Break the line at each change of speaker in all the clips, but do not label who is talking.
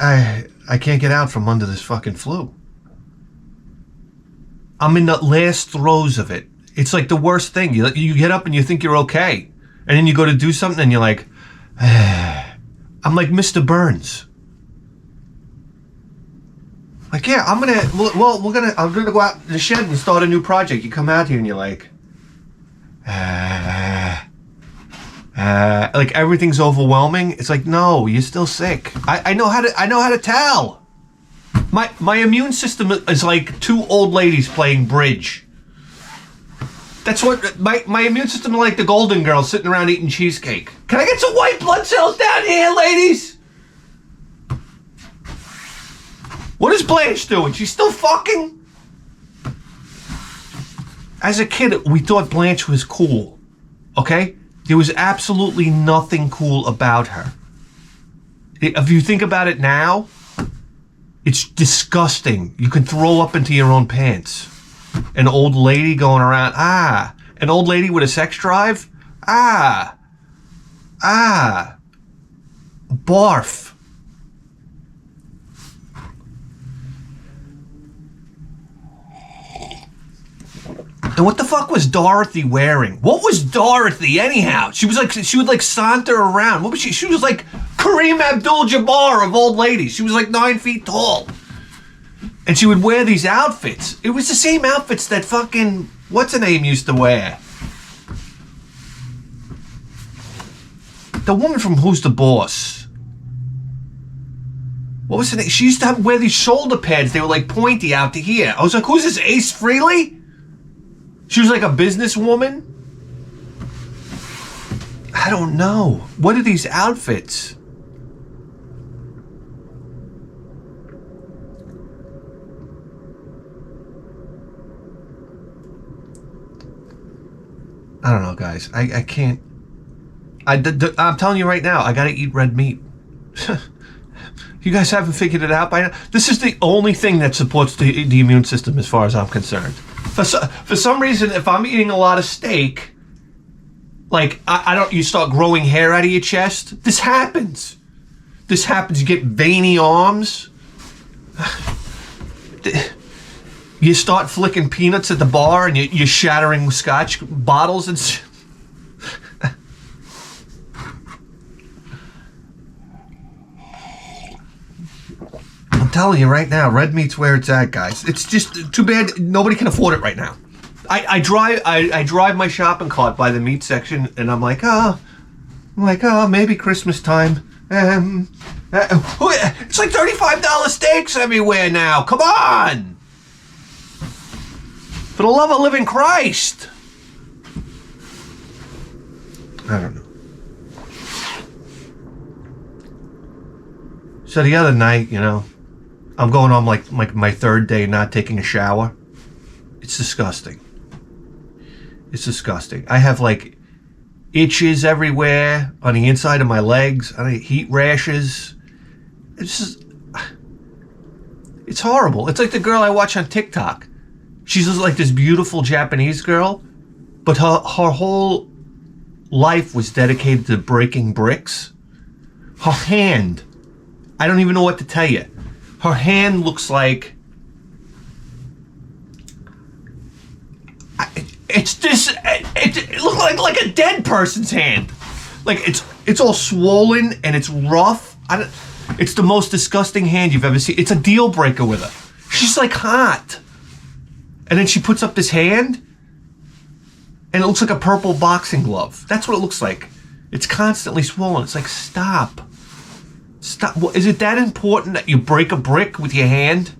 I can't get out from under this fucking flu. I'm in the last throes of it. It's like the worst thing. You get up and you think you're okay. And then you go to do something and you're like, I'm like Mr. Burns. Like, yeah, I'm gonna go out in the shed and start a new project. You come out here and you're like, like everything's overwhelming. It's like, no, you're still sick. I know how to tell. My immune system is like two old ladies playing bridge. That's what my immune system is like, the Golden Girls sitting around eating cheesecake. Can I get some white blood cells down here, ladies? What is Blanche doing? She's still fucking? As a kid, we thought Blanche was cool. Okay? There was absolutely nothing cool about her. If you think about it now, it's disgusting. You can throw up into your own pants. An old lady going around, an old lady with a sex drive, barf. And what the fuck was Dorothy wearing? What was Dorothy anyhow? She would like saunter around. What was she? She was like Kareem Abdul-Jabbar of old ladies. She was like 9 feet tall. And she would wear these outfits. It was the same outfits that fucking, what's her name used to wear? The woman from Who's the Boss? What was her name? She used to wear these shoulder pads. They were like pointy out to here. I was like, who's this, Ace Frehley? She was like a businesswoman? I don't know. What are these outfits? I don't know, guys. I can't. I'm telling you right now, I gotta eat red meat. You guys haven't figured it out by now? This is the only thing that supports the immune system as far as I'm concerned. For some reason, if I'm eating a lot of steak, like, you start growing hair out of your chest. This happens. You get veiny arms. You start flicking peanuts at the bar and you're shattering scotch bottles and... I'm telling you right now, red meat's where it's at, guys. It's just too bad nobody can afford it right now. I drive my shopping cart by the meat section and I'm like, maybe Christmas time. It's like $35 steaks everywhere now. Come on! For the love of living Christ! I don't know. So the other night, I'm going on like my third day not taking a shower. It's disgusting. It's disgusting. I have like itches everywhere on the inside of my legs. I get heat rashes. It's horrible. It's like the girl I watch on Tik Tok. She's just like this beautiful Japanese girl, but her whole life was dedicated to breaking bricks. Her hand, I don't even know what to tell you. Her hand looks like... It looks like a dead person's hand. Like, it's all swollen and it's rough. It's the most disgusting hand you've ever seen. It's a deal breaker with her. She's like hot. And then she puts up this hand and it looks like a purple boxing glove. That's what it looks like. It's constantly swollen. It's like, stop. Stop. Well, is it that important that you break a brick with your hand?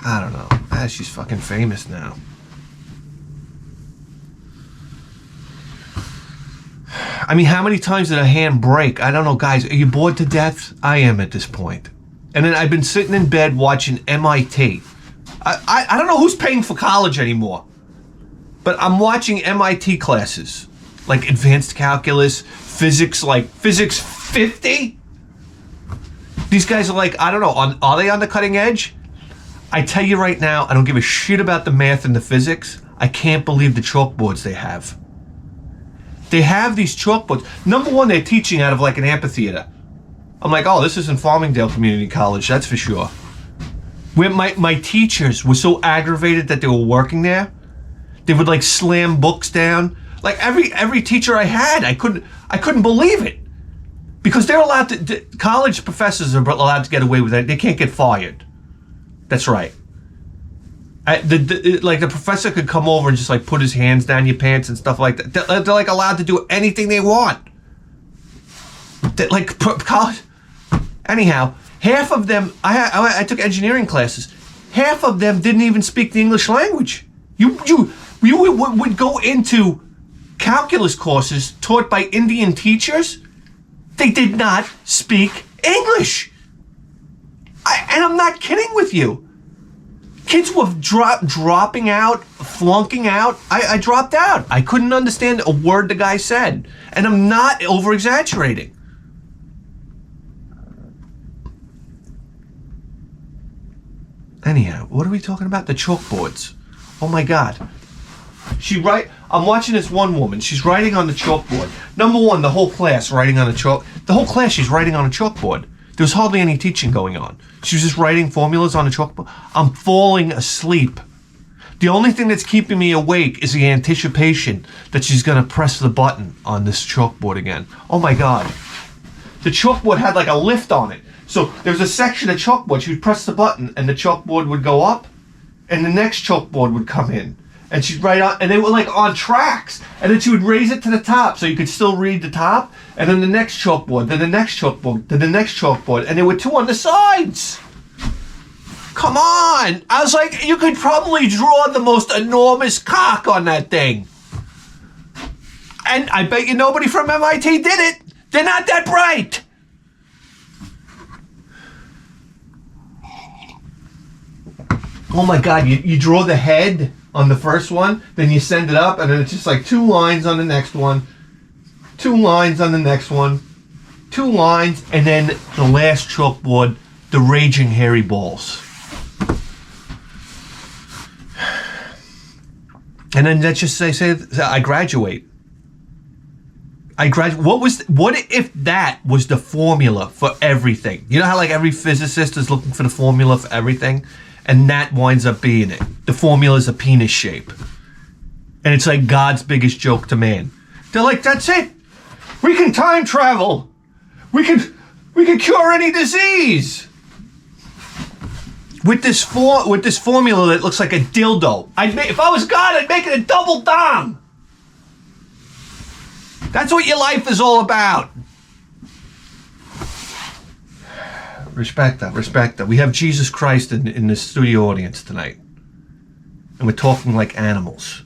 I don't know. She's fucking famous now. I mean, how many times did a hand break? I don't know, guys. Are you bored to death? I am at this point. And then I've been sitting in bed watching MIT. I don't know who's paying for college anymore. But I'm watching MIT classes. Like advanced calculus, physics, like physics 50? These guys are like, I don't know, are they on the cutting edge? I tell you right now, I don't give a shit about the math and the physics. I can't believe the chalkboards they have. They have these chalkboards. Number one, they're teaching out of like an amphitheater. I'm like, oh, this isn't Farmingdale Community College, that's for sure. Where my teachers were so aggravated that they were working there, they would like slam books down. Like every teacher I had, I couldn't believe it. Because they're allowed to, college professors are allowed to get away with it. They can't get fired. That's right. Like the professor could come over and just like put his hands down your pants and stuff like that. They're like allowed to do anything they want. Like college. Anyhow, half of them, I took engineering classes. Half of them didn't even speak the English language. You would go into calculus courses taught by Indian teachers. They did not speak English. And I'm not kidding with you. Kids were dropping out, flunking out. I dropped out. I couldn't understand a word the guy said. And I'm not over-exaggerating. Anyhow, what are we talking about? The chalkboards. Oh my God. I'm watching this one woman. She's writing on the chalkboard. Number one, the whole class writing on the whole class she's writing on a chalkboard. There was hardly any teaching going on. She was just writing formulas on a chalkboard. I'm falling asleep. The only thing that's keeping me awake is the anticipation that she's gonna press the button on this chalkboard again. Oh my God. The chalkboard had like a lift on it. So there was a section of chalkboard. She would press the button and the chalkboard would go up and the next chalkboard would come in. And she'd write on, and they were like on tracks. And then she would raise it to the top so you could still read the top. And then the next chalkboard, then the next chalkboard, then the next chalkboard. And there were two on the sides. Come on. I was like, you could probably draw the most enormous cock on that thing. And I bet you nobody from MIT did it. They're not that bright. Oh my God, you draw the head on the first one, then you send it up, and then it's just like 2 lines on the next one, 2 lines on the next one, 2 lines, and then the last chalkboard, the raging hairy balls. And then let's just say I graduate. What if that was the formula for everything? You know how like every physicist is looking for the formula for everything? And that winds up being it. The formula is a penis shape. And it's like God's biggest joke to man. They're like, that's it. We can time travel. We can cure any disease. With this formula that looks like a dildo. If I was God, I'd make it a double dong. That's what your life is all about. Respect that. We have Jesus Christ in the studio audience tonight. And we're talking like animals.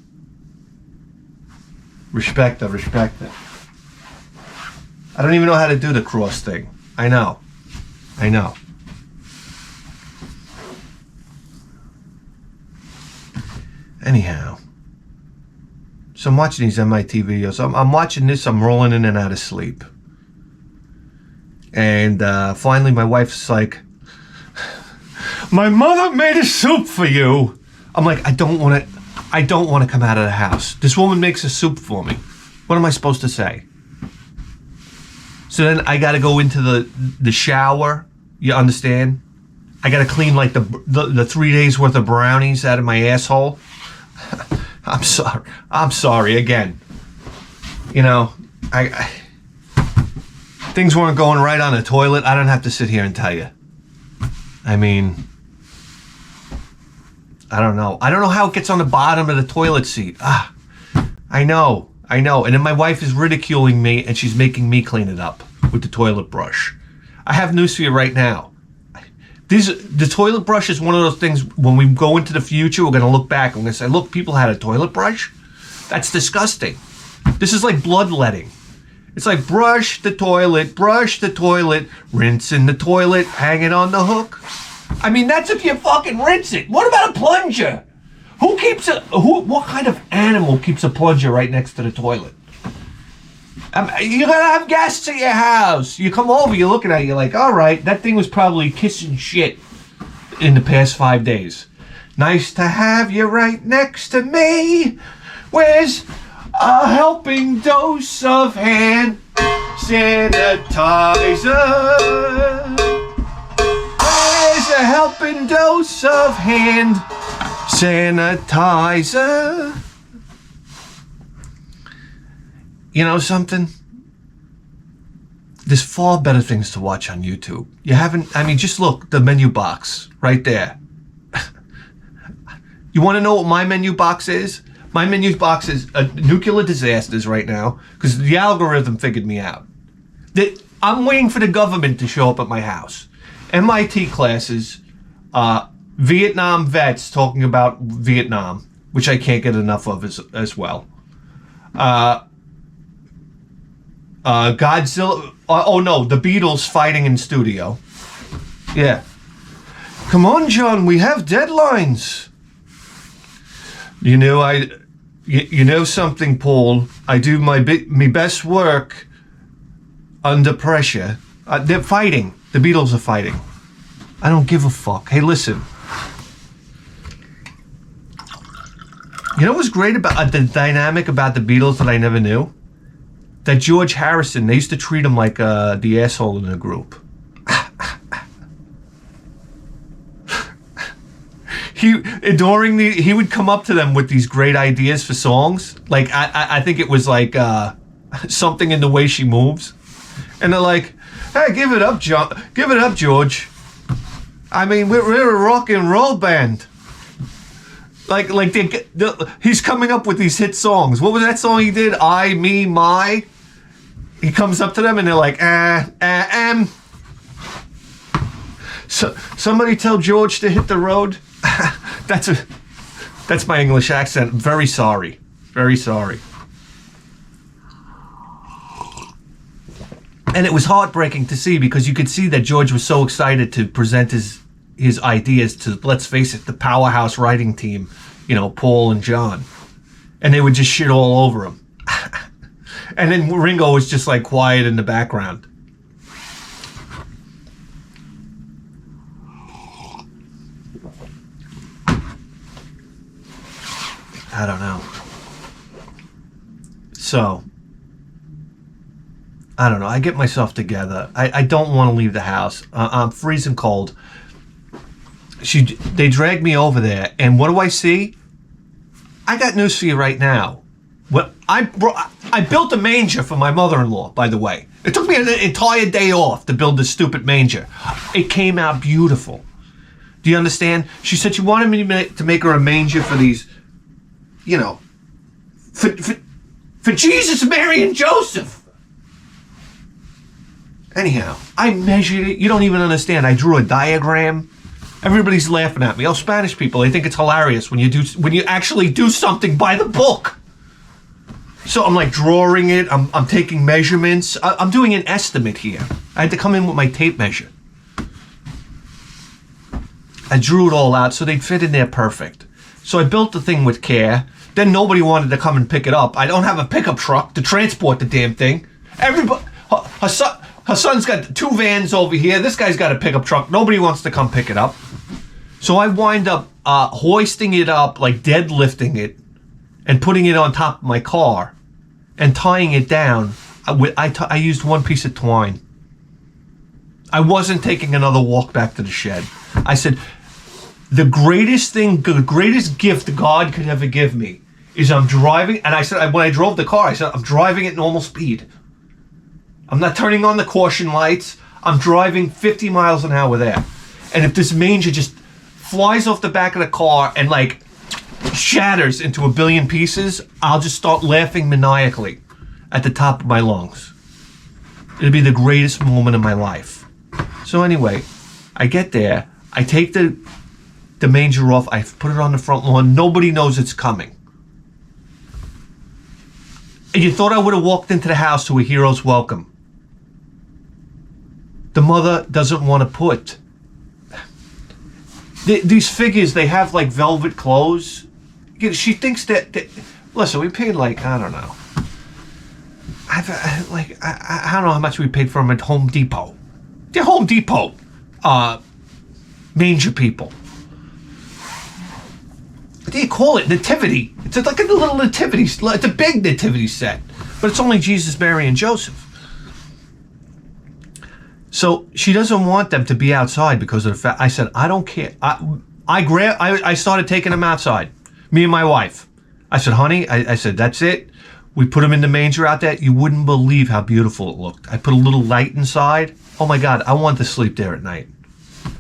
Respect that. I don't even know how to do the cross thing. I know. Anyhow. So I'm watching these MIT videos. I'm watching this, I'm rolling in and out of sleep. And finally my wife's like, my mother made a soup for you. I'm like, I don't want to come out of the house. This woman makes a soup for me. What am I supposed to say? So then I got to go into the shower. You understand? I got to clean like the 3 days worth of brownies out of my asshole. I'm sorry again. You know, I things weren't going right on the toilet. I don't have to sit here and tell you. I mean, I don't know how it gets on the bottom of the toilet seat. I know. And then my wife is ridiculing me and she's making me clean it up with the toilet brush. I have news for you right now. The toilet brush is one of those things, when we go into the future, we're going to look back and we're going to say, look, people had a toilet brush? That's disgusting. This is like bloodletting. It's like brush the toilet, rinse in the toilet, hang it on the hook. I mean, that's if you fucking rinse it. What about a plunger? What kind of animal keeps a plunger right next to the toilet? You're gonna have guests at your house. You come over, you're looking at it, you're like, all right, that thing was probably kissing shit in the past 5 days. Nice to have you right next to me. Where's a helping dose of hand Sanitizer. There's a helping dose of hand sanitizer. You know something? There's far better things to watch on YouTube. You haven't, I mean, just look, the menu box right there. You want to know what my menu box is? My menu box is nuclear disasters right now because the algorithm figured me out. I'm waiting for the government to show up at my house. MIT classes, Vietnam vets talking about Vietnam, which I can't get enough of as well. Godzilla. Oh no, the Beatles fighting in studio. Yeah. Come on, John, we have deadlines. You know, you know something, Paul. I do my best work under pressure. They're fighting. The Beatles are fighting. I don't give a fuck. Hey, listen. You know what's great about the dynamic about the Beatles that I never knew? That George Harrison, they used to treat him like the asshole in the group. He would come up to them with these great ideas for songs. Like I think it was like something in the way she moves, and they're like, "Hey, give it up, George. I mean, we're a rock and roll band." Like he's coming up with these hit songs. What was that song he did? I, me, my. He comes up to them and they're like, So somebody tell George to hit the road. That's my English accent. Very sorry. Very sorry. And it was heartbreaking to see because you could see that George was so excited to present his ideas to, let's face it, the powerhouse writing team, you know, Paul and John. And they would just shit all over him. And then Ringo was just like quiet in the background. I don't know. So, I don't know. I get myself together. I don't want to leave the house. I'm freezing cold. They dragged me over there, and what do I see? I got news for you right now. I built a manger for my mother-in-law, by the way. It took me an entire day off to build this stupid manger. It came out beautiful. Do you understand? She said she wanted me to make her a manger for these, you know, for Jesus, Mary, and Joseph. Anyhow, I measured it. You don't even understand. I drew a diagram. Everybody's laughing at me. Oh, Spanish people, they think it's hilarious when you actually do something by the book. So I'm like drawing it. I'm taking measurements. I'm doing an estimate here. I had to come in with my tape measure. I drew it all out so they'd fit in there perfect. So I built the thing with care. Then nobody wanted to come and pick it up. I don't have a pickup truck to transport the damn thing. Everybody, her son's got 2 vans over here. This guy's got a pickup truck. Nobody wants to come pick it up. So I wind up hoisting it up, like deadlifting it, and putting it on top of my car and tying it down. I used 1 piece of twine. I wasn't taking another walk back to the shed. I said, the greatest gift God could ever give me is I'm driving. And I said, when I drove the car, I said, I'm driving at normal speed. I'm not turning on the caution lights. I'm driving 50 miles an hour there. And if this manger just flies off the back of the car and like shatters into a billion pieces, I'll just start laughing maniacally at the top of my lungs. It'll be the greatest moment of my life. So anyway, I get there. I take the manger off. I put it on the front lawn. Nobody knows it's coming. And you thought I would have walked into the house to a hero's welcome. The mother doesn't want to put. These figures, they have like velvet clothes. She thinks that listen, we paid like, I don't know. I don't know how much we paid for them at Home Depot. They're Home Depot manger people. What do you call it? Nativity. It's like a little nativity. It's a big nativity set. But it's only Jesus, Mary, and Joseph. So she doesn't want them to be outside because of the fact. I said, I don't care. I started taking them outside, me and my wife. I said, honey, I said, that's it. We put them in the manger out there. You wouldn't believe how beautiful it looked. I put a little light inside. Oh my God, I want to sleep there at night.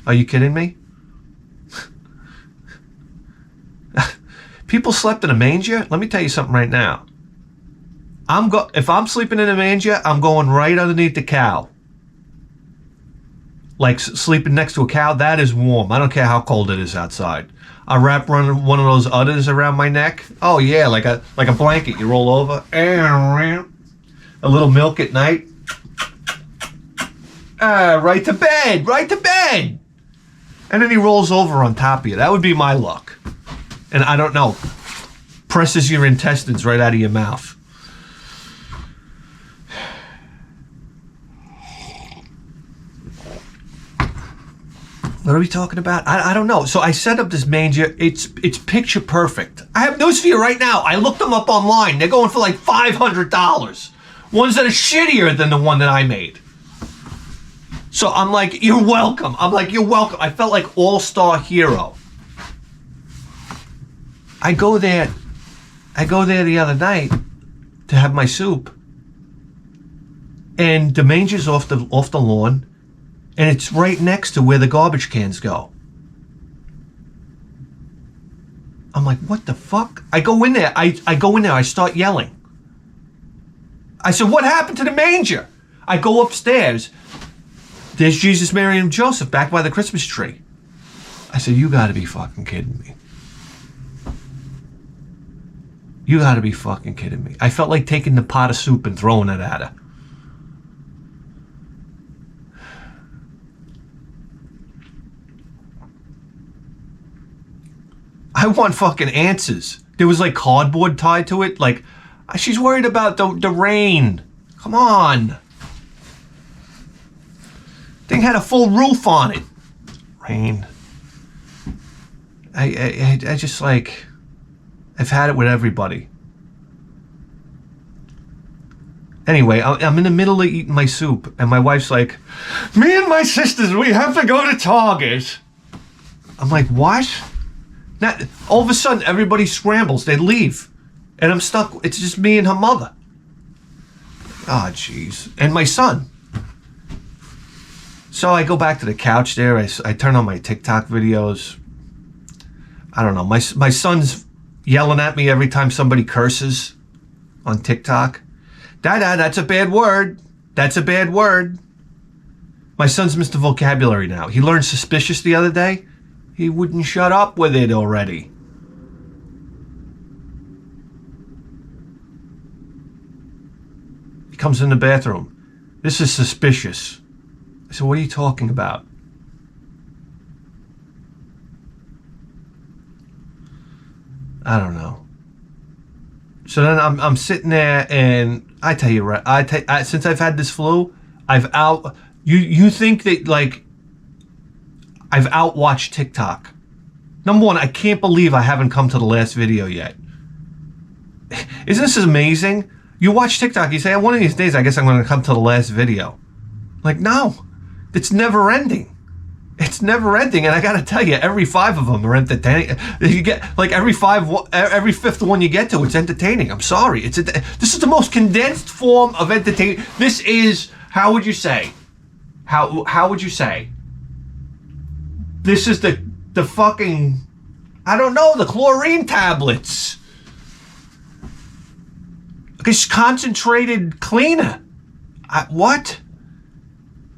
Are you kidding me? People slept in a manger? Let me tell you something right now. If I'm sleeping in a manger, I'm going right underneath the cow. Like sleeping next to a cow, that is warm. I don't care how cold it is outside. I wrap one of those udders around my neck. Oh yeah, like a blanket. You roll over. A little milk at night. Right to bed. And then he rolls over on top of you. That would be my luck. And I don't know. Presses your intestines right out of your mouth. What are we talking about? I don't know. So I set up this manger. It's picture perfect. I have news for you right now. I looked them up online. They're going for like $500. Ones that are shittier than the one that I made. So I'm like, you're welcome. You're welcome. I felt like all-star hero. I go there the other night to have my soup. And the manger's off the lawn. And it's right next to where the garbage cans go. I'm like, what the fuck? I go in there. I start yelling. I said, what happened to the manger? I go upstairs. There's Jesus, Mary, and Joseph back by the Christmas tree. I said, you gotta be fucking kidding me. You gotta be fucking kidding me. I felt like taking the pot of soup and throwing it at her. I want fucking answers. There was like cardboard tied to it. Like, she's worried about the rain. Come on. Thing had a full roof on it. Rain. I just like, I've had it with everybody. Anyway, I'm in the middle of eating my soup, and my wife's like, me and my sisters, we have to go to Target. I'm like, what? Now, all of a sudden, everybody scrambles. They leave. And I'm stuck. It's just me and her mother. Oh, jeez. And my son. So I go back to the couch there. I turn on my TikTok videos. I don't know. My son's yelling at me every time somebody curses on TikTok. Dada, that's a bad word. That's a bad word. My son's Mr. Vocabulary now. He learned suspicious the other day. He wouldn't shut up with it already. He comes in the bathroom. This is suspicious. I said, what are you talking about? I don't know. So then I'm sitting there, and I tell you, right, since I've had this flu, you think that like I've outwatched TikTok. Number one, I can't believe I haven't come to the last video yet. Isn't this amazing? You watch TikTok, you say, one of these days, I guess I'm going to come to the last video. Like, no, it's never ending. It's never ending, and I got to tell you, every 5 of them are entertaining. You get like every fifth one you get to, it's entertaining. I'm sorry, this is the most condensed form of entertainment. This is, how would you say? How would you say? This is the fucking, I don't know, the chlorine tablets. It's concentrated cleaner. What?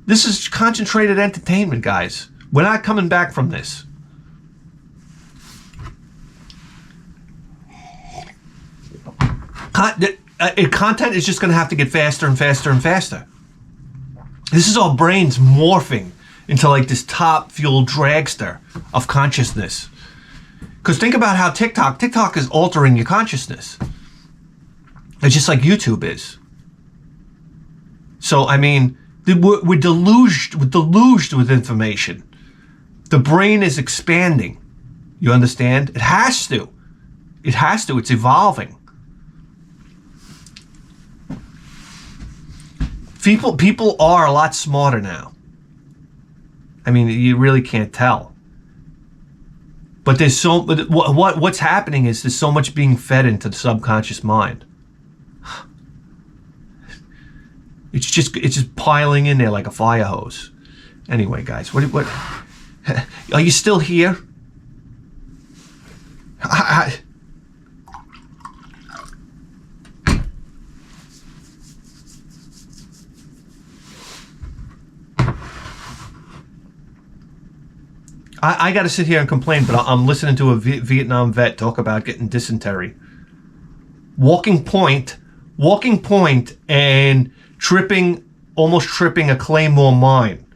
This is concentrated entertainment, guys. We're not coming back from this. Content is just going to have to get faster and faster and faster. This is our brains morphing into like this top fuel dragster of consciousness. Because think about how TikTok is altering your consciousness. It's just like YouTube is. So, I mean, we're deluged with information. The brain is expanding. You understand? It has to. It has to. It's evolving. People are a lot smarter now. I mean, you really can't tell. But there's what's happening is there's so much being fed into the subconscious mind. It's just piling in there like a fire hose. Anyway, guys, what are you still here? I got to sit here and complain, but I'm listening to a Vietnam vet talk about getting dysentery. Walking point, and almost tripping a Claymore mine.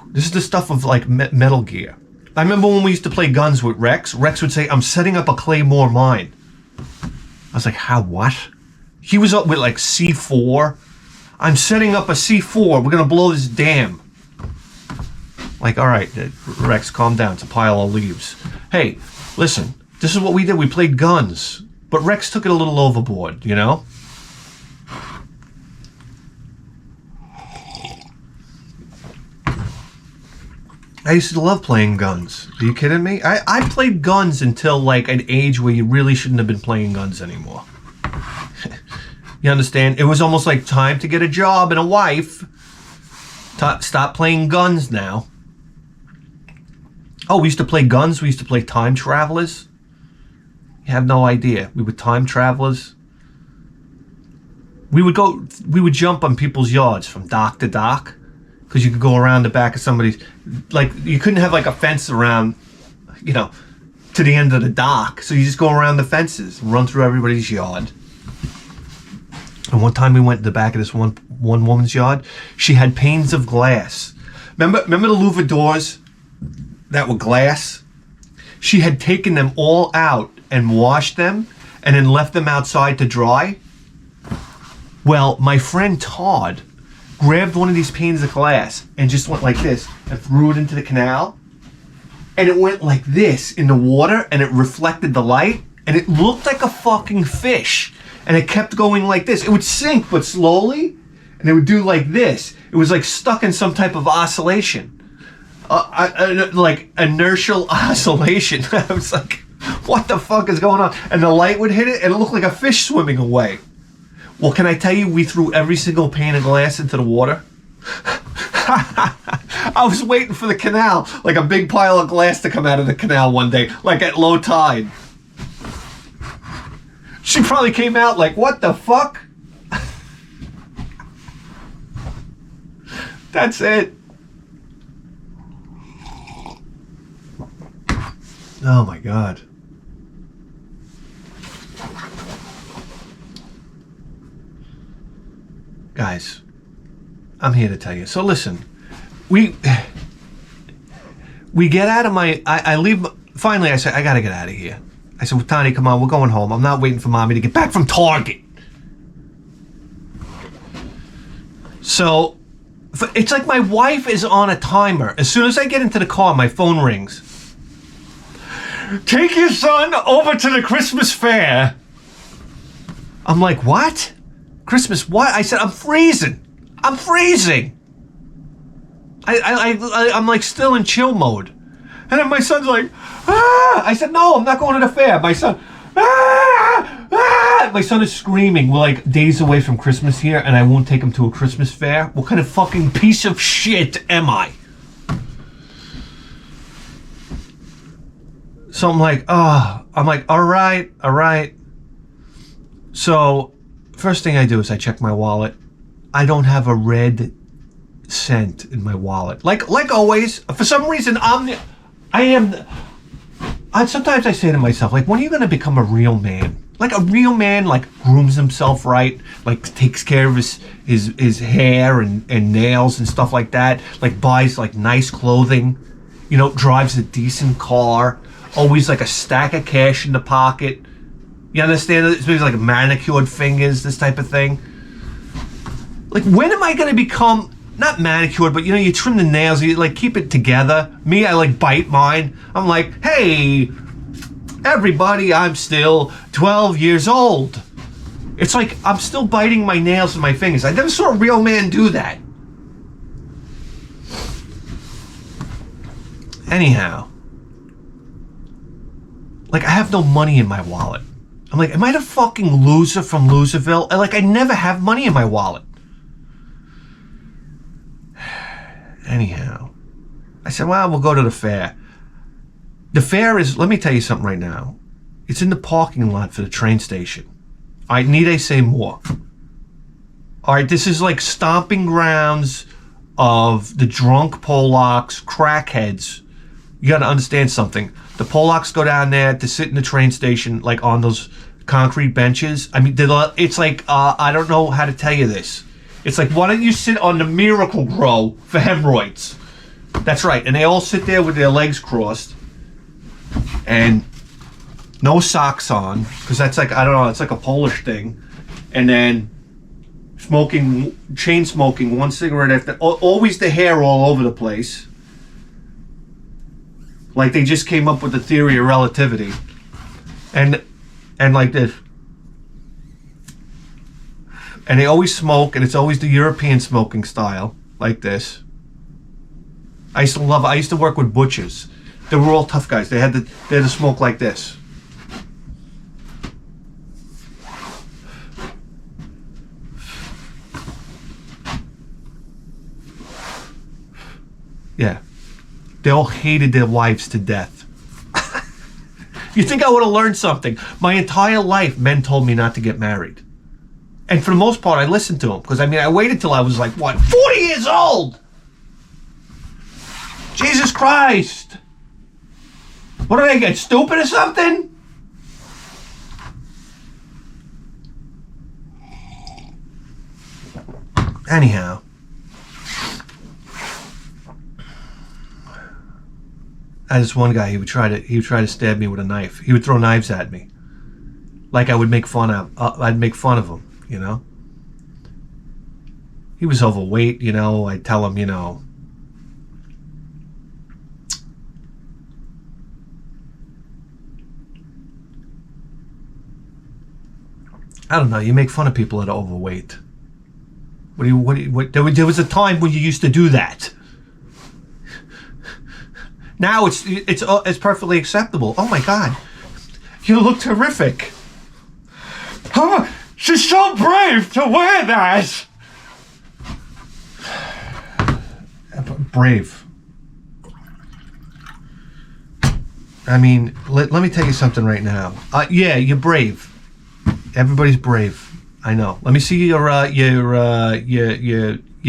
This is the stuff of like Metal Gear. I remember when we used to play guns with Rex. Rex would say, "I'm setting up a Claymore mine." I was like, "How? What?" He was up with like C4. "I'm setting up a C4. We're gonna blow this dam." Like, all right, Rex, calm down. It's a pile of leaves. Hey, listen, this is what we did. We played guns. But Rex took it a little overboard, you know? I used to love playing guns. Are you kidding me? I played guns until, like, an age where you really shouldn't have been playing guns anymore. You understand? It was almost like time to get a job and a wife. Stop playing guns now. Oh, we used to play guns. We used to play time travelers. You have no idea. We were time travelers. We would jump on people's yards from dock to dock because you could go around the back of somebody's. Like, you couldn't have like a fence around, you know, to the end of the dock. So you just go around the fences and run through everybody's yard. And one time we went to the back of this one woman's yard. She had panes of glass. Remember the louver doors that were glass? She had taken them all out and washed them and then left them outside to dry. Well, my friend Todd grabbed one of these panes of glass and just went like this and threw it into the canal. And it went like this in the water and it reflected the light and it looked like a fucking fish. And it kept going like this. It would sink, but slowly. And it would do like this. It was like stuck in some type of oscillation. Like inertial oscillation. I was like, what the fuck is going on? And the light would hit it and it looked like a fish swimming away. Well, can I tell you, we threw every single pane of glass into the water? I was waiting for the canal, like a big pile of glass to come out of the canal one day, like at low tide. She probably came out like, what the fuck? That's it. Oh my God. Guys, I'm here to tell you. So listen, we get out of I leave, finally I say, I gotta get out of here. I said, well, Tony, come on, we're going home. I'm not waiting for Mommy to get back from Target. So, it's like my wife is on a timer. As soon as I get into the car, my phone rings. Take your son over to the Christmas fair. I'm like, what? Christmas what? I said, I'm freezing. I'm like still in chill mode. And then my son's like, ah! I said, no, I'm not going to the fair. My son, ah! Ah! My son is screaming. We're like days away from Christmas here, and I won't take him to a Christmas fair. What kind of fucking piece of shit am I? So I'm like, all right. So first thing I do is I check my wallet. I don't have a red cent in my wallet. Like always, for some reason, sometimes I say to myself, like, when are you going to become a real man? Like a real man, like grooms himself right, like takes care of his hair and nails and stuff like that, like buys like nice clothing, you know, drives a decent car, always like a stack of cash in the pocket. You understand? It's maybe like manicured fingers, this type of thing. Like, when am I going to become, not manicured, but, you know, you trim the nails, you, like, keep it together. Me, I, like, bite mine. I'm like, hey, everybody, I'm still 12 years old. It's like I'm still biting my nails and my fingers. I never saw a real man do that. Anyhow, like, I have no money in my wallet. I'm like, am I the fucking loser from Loserville? Like, I never have money in my wallet. Anyhow, I said, well, we'll go to the fair. The fair is, let me tell you something right now. It's in the parking lot for the train station. Need I say more? All right, this is like stomping grounds of the drunk Polacks, crackheads. You got to understand something. The Polacks go down there to sit in the train station, like on those concrete benches. I mean, it's like, I don't know how to tell you this. It's like, why don't you sit on the Miracle Grow for hemorrhoids? That's right. And they all sit there with their legs crossed and no socks on, because that's like, I don't know, it's like a Polish thing. And then chain smoking, one cigarette after, always the hair all over the place. Like they just came up with the theory of relativity. And like this. And they always smoke, and it's always the European smoking style, like this. I used to love it. I used to work with butchers. They were all tough guys. They had to smoke like this. Yeah. They all hated their wives to death. You think I would have learned something? My entire life, men told me not to get married. And for the most part, I listened to them. Because, I mean, I waited till I was like, what, 40 years old? Jesus Christ. What did I get, stupid or something? Anyhow. I had this one guy, he would try to stab me with a knife. He would throw knives at me. Like I would make fun of, I'd make fun of him, you know? He was overweight, you know, I'd tell him, you know, I don't know, you make fun of people that are overweight. There was a time when you used to do that. Now it's perfectly acceptable. Oh my God, you look terrific. Oh, she's so brave to wear that. Brave. I mean, let me tell you something right now. Yeah, you're brave. Everybody's brave. I know. Let me see your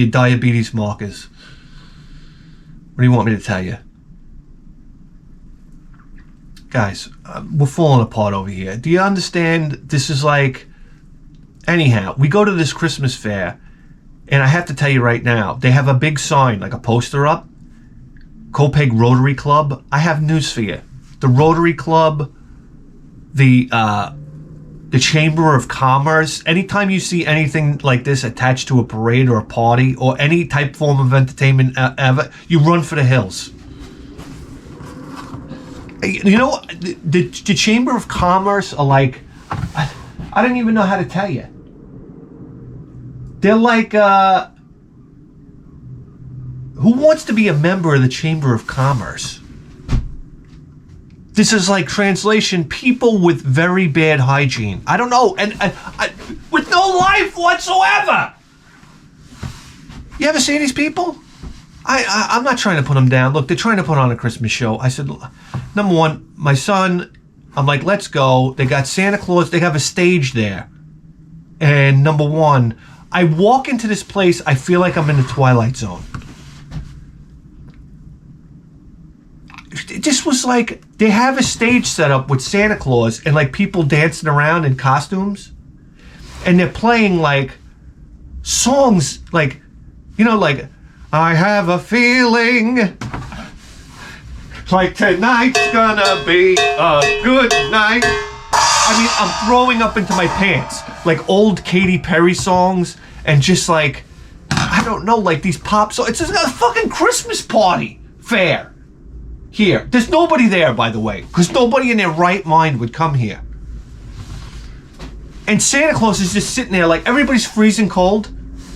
diabetes markers. What do you want me to tell you? Guys, we're falling apart over here. Do you understand? This is like... Anyhow, we go to this Christmas fair, and I have to tell you right now, they have a big sign, like a poster up. Copeg Rotary Club. I have news for you. The Rotary Club, the Chamber of Commerce, anytime you see anything like this attached to a parade or a party or any type form of entertainment ever, you run for the hills. You know, the Chamber of Commerce are like, I don't even know how to tell you. They're like, who wants to be a member of the Chamber of Commerce? This is like translation, people with very bad hygiene. I don't know, and with no life whatsoever. You ever seen these people? I'm not trying to put them down. Look, they're trying to put on a Christmas show. I said, number one, my son, I'm like, let's go. They got Santa Claus. They have a stage there. And number one, I walk into this place, I feel like I'm in the Twilight Zone. It just was like, they have a stage set up with Santa Claus and like people dancing around in costumes. And they're playing like songs like, you know, like, I have a feeling like tonight's gonna be a good night. I mean, I'm throwing up into my pants. Like old Katy Perry songs and just like, I don't know, like these pop songs. It's just a fucking Christmas party fair here. There's nobody there, by the way, because nobody in their right mind would come here. And Santa Claus is just sitting there like everybody's freezing cold.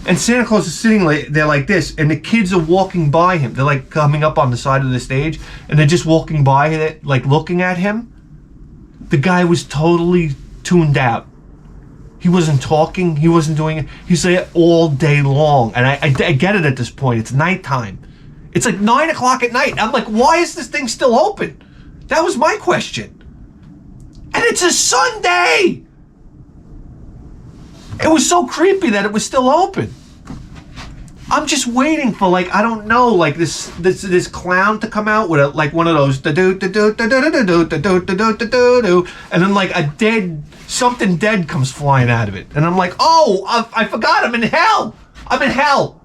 And Santa Claus is sitting there like this, and the kids are walking by him. They're like coming up on the side of the stage, and they're just walking by it, like looking at him. The guy was totally tuned out. He wasn't talking. He wasn't doing it. He's there all day long. And I get it at this point. It's nighttime. It's like 9 o'clock at night. I'm like, why is this thing still open? That was my question. And it's a Sunday. It was so creepy that it was still open. I'm just waiting for, like, I don't know, like this clown to come out with like one of those and then like something dead comes flying out of it, and I'm like, oh, I forgot, I'm in hell. I'm in hell.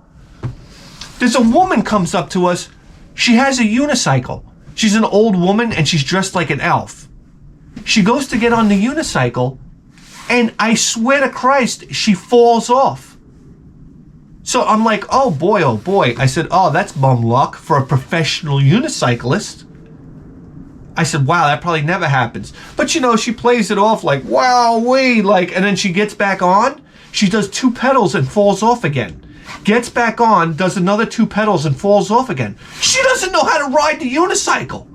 There's a woman comes up to us. She has a unicycle. She's an old woman and she's dressed like an elf. She goes to get on the unicycle, and I swear to Christ, she falls off. So I'm like, oh boy, oh boy. I said, oh, that's bum luck for a professional unicyclist. I said, wow, that probably never happens. But you know, she plays it off like, wow, and then she gets back on. She does 2 pedals and falls off again. Gets back on, does another 2 pedals and falls off again. She doesn't know how to ride the unicycle.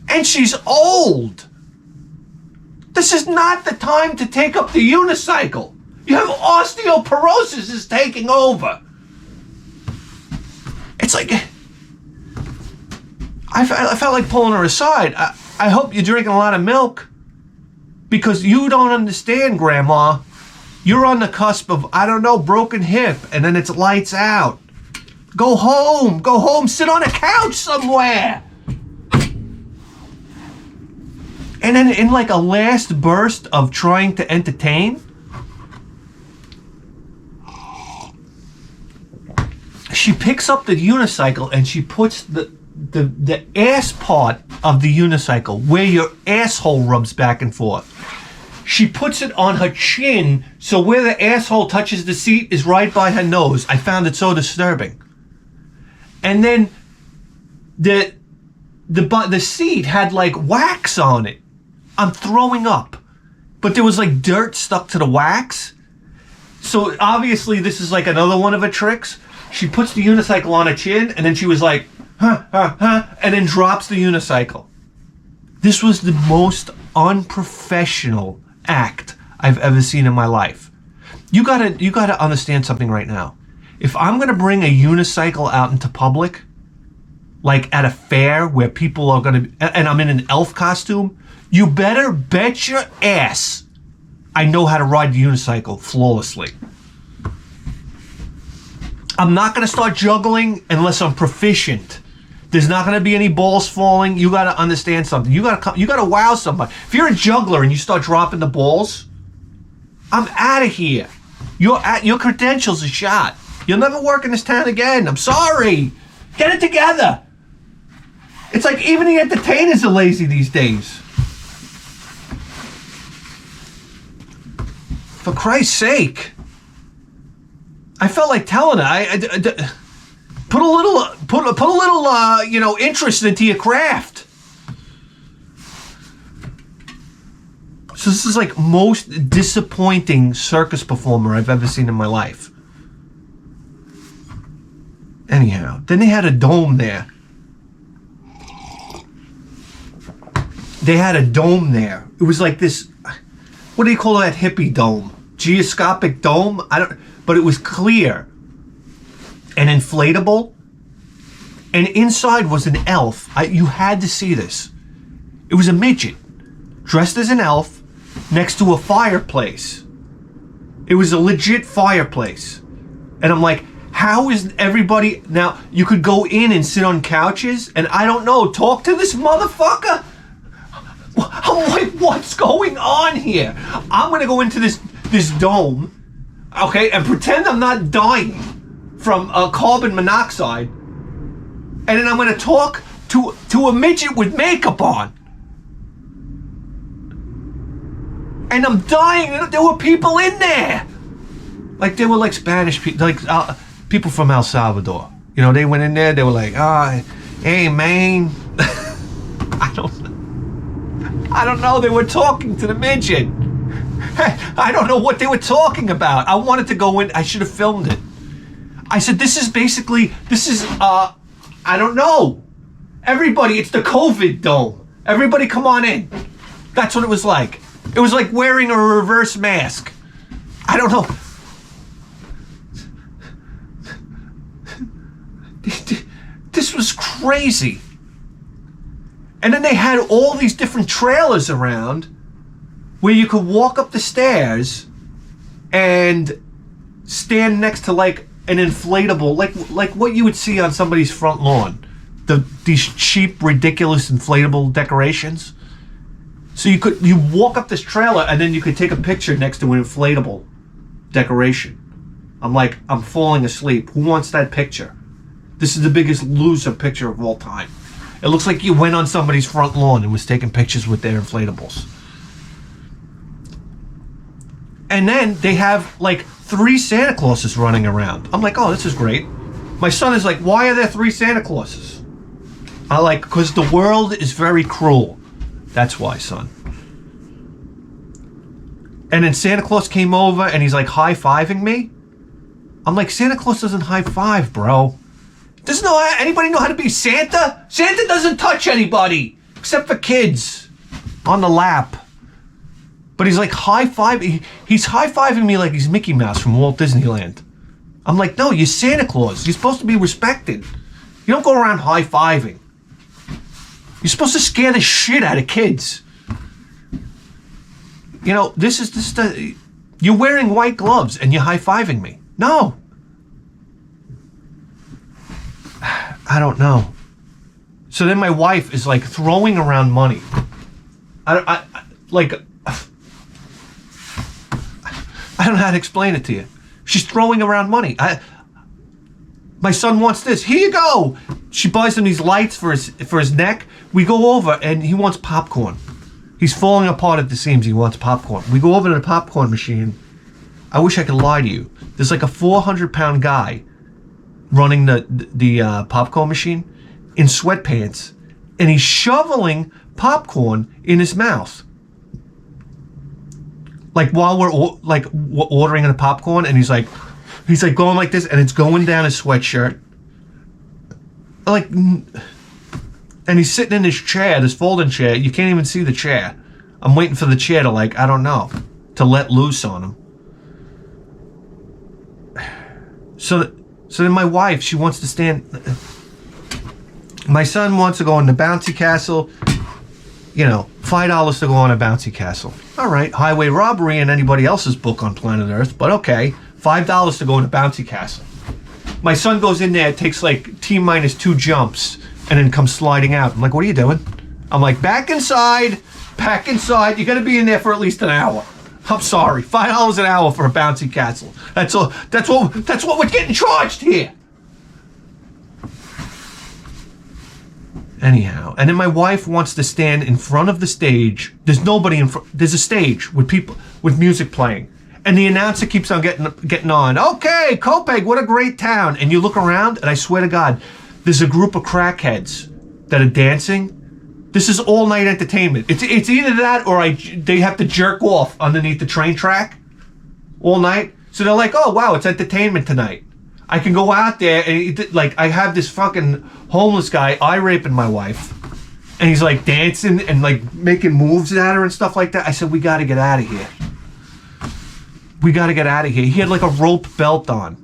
And she's old. This is not the time to take up the unicycle. You have osteoporosis is taking over. It's like, I felt like pulling her aside. I hope you're drinking a lot of milk, because you don't understand, Grandma. You're on the cusp of, I don't know, broken hip, and then it's lights out. Go home, sit on a couch somewhere. And then in like a last burst of trying to entertain, she picks up the unicycle and she puts the ass part of the unicycle, where your asshole rubs back and forth. She puts it on her chin, so where the asshole touches the seat is right by her nose. I found it so disturbing. And then the seat had like wax on it. I'm throwing up. But there was like dirt stuck to the wax. So obviously this is like another one of her tricks. She puts the unicycle on her chin, and then she was like, and then drops the unicycle. This was the most unprofessional act I've ever seen in my life. You gotta understand something right now. If I'm gonna bring a unicycle out into public, like at a fair where people are gonna, and I'm in an elf costume, you better bet your ass I know how to ride the unicycle flawlessly. I'm not going to start juggling unless I'm proficient. There's not going to be any balls falling. You got to understand something. You got to wow somebody. If you're a juggler and you start dropping the balls, I'm out of here. Your credentials are shot. You'll never work in this town again. I'm sorry. Get it together. It's like even the entertainers are lazy these days. For Christ's sake. I felt like telling her, put a little, interest into your craft. So this is like most disappointing circus performer I've ever seen in my life. Anyhow, then they had a dome there. It was like this, what do you call that hippie dome? Geoscopic dome? But it was clear and inflatable, and inside was an elf. You had to see this. It was a midget dressed as an elf next to a fireplace. It was a legit fireplace. And I'm like, how is everybody, now you could go in and sit on couches and I don't know, talk to this motherfucker? I'm like, what's going on here? I'm gonna go into this dome, okay, and pretend I'm not dying from carbon monoxide, and then I'm gonna talk to a midget with makeup on, and I'm dying. There were people in there, like they were like Spanish people, like people from El Salvador. You know, they went in there. They were like, hey man, I don't know. They were talking to the midget. I don't know what they were talking about. I wanted to go in. I should have filmed it. I said, this is, I don't know. Everybody, it's the COVID dome. Everybody come on in. That's what it was like. It was like wearing a reverse mask. I don't know. This was crazy. And then they had all these different trailers around where you could walk up the stairs and stand next to like an inflatable, like what you would see on somebody's front lawn. These cheap, ridiculous inflatable decorations. So you walk up this trailer and then you could take a picture next to an inflatable decoration. I'm falling asleep. Who wants that picture? This is the biggest loser picture of all time. It looks like you went on somebody's front lawn and was taking pictures with their inflatables. And then they have like 3 Santa Clauses running around. I'm like, oh, this is great. My son is like, why are there 3 Santa Clauses? I like, because the world is very cruel. That's why, son. And then Santa Claus came over and he's like high-fiving me. I'm like, Santa Claus doesn't high-five, bro. Doesn't anybody know how to be Santa? Santa doesn't touch anybody except for kids on the lap. But he's like high-fiving. He's high-fiving me like he's Mickey Mouse from Walt Disneyland. I'm like, no, you're Santa Claus. You're supposed to be respected. You don't go around high-fiving. You're supposed to scare the shit out of kids. You know, you're wearing white gloves and you're high-fiving me. No. I don't know. So then my wife is like throwing around money. I don't know how to explain it to you. She's throwing around money. My son wants this. Here you go. She buys him these lights for his neck. We go over and he wants popcorn. He's falling apart at the seams. He wants popcorn. We go over to the popcorn machine. I wish I could lie to you. There's like a 400-pound guy running the popcorn machine in sweatpants, and he's shoveling popcorn in his mouth. Like while we're ordering the popcorn, and he's like going like this, and it's going down his sweatshirt. Like, and he's sitting in his chair, this folding chair. You can't even see the chair. I'm waiting for the chair to to let loose on him. So then my wife, she wants to stand. My son wants to go on the bouncy castle. You know, $5 to go on a bouncy castle. All right, highway robbery in anybody else's book on planet Earth, but okay, $5 to go on a bouncy castle. My son goes in there, takes like T-2 jumps, and then comes sliding out. I'm like, what are you doing? I'm like, back inside. You gotta be in there for at least an hour. I'm sorry, $5 an hour for a bouncy castle. That's all. That's what we're getting charged here. Anyhow, and then my wife wants to stand in front of the stage. There's nobody in front. There's a stage with people with music playing, and the announcer keeps on getting on. Okay, Copiague, what a great town! And you look around, and I swear to God, there's a group of crackheads that are dancing. This is all night entertainment. It's either that or they have to jerk off underneath the train track all night. So they're like, oh wow, it's entertainment tonight. I can go out there and I have this fucking homeless guy eye raping my wife, and he's like dancing and like making moves at her and stuff like that. I said, we got to get out of here. We got to get out of here. He had like a rope belt on,